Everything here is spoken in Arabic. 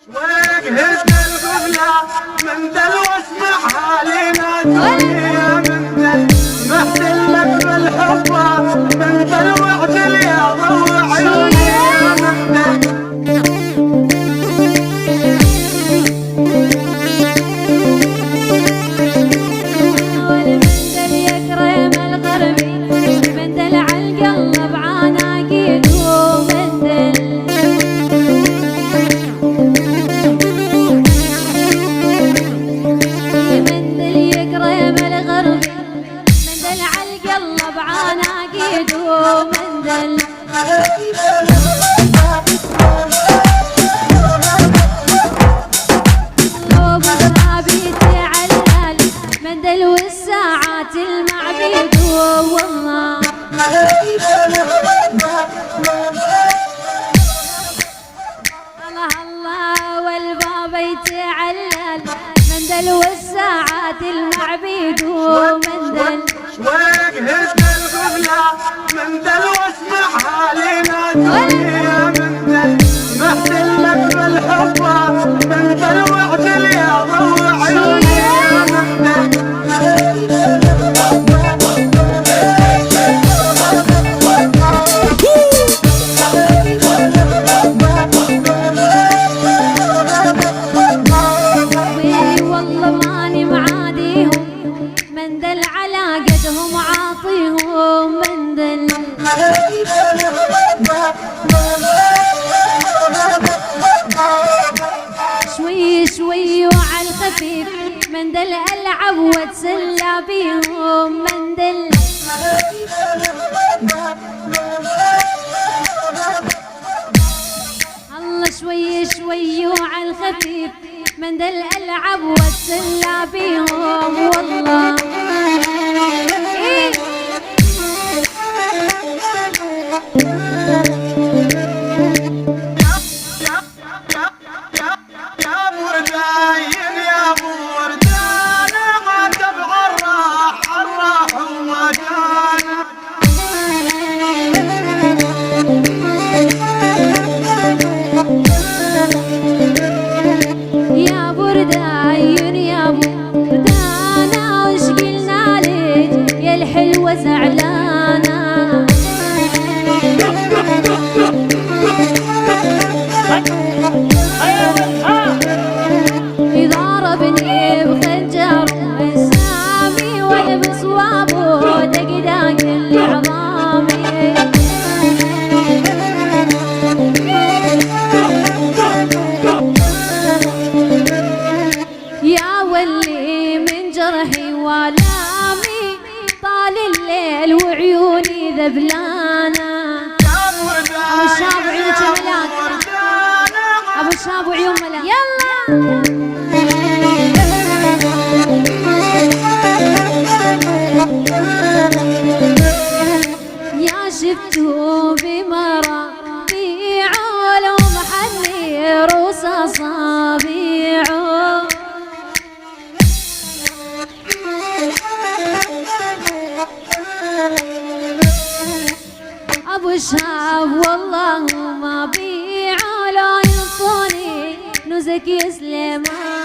واجهز القبلة من دل واسمعها لنا الدنيا من دل محسن لك بالحبة من دل واعجل يا ضوء عيوني من دل والساعات المعبيد ومندل واجهز القبلة من دل واسمعها لنا الدنيا من دل محسن لك بالحبة من دل واعجل يا ضوء عيوني من دل شوي شوي وعلى الخفيف مندل ألعب واتسلى بيهم مندل الله شوي شوي وعلى الخفيف مندل ألعب واتسلى بيهم والله ذبلانة أبو شاب عيونك ملاك أبو شاب عيون ملاك يلا يا شفتوا بمرة بيعوا محني روس أصابيعه أبو شاب والله ما بيعوا لو ينطوني نزك يا سليمان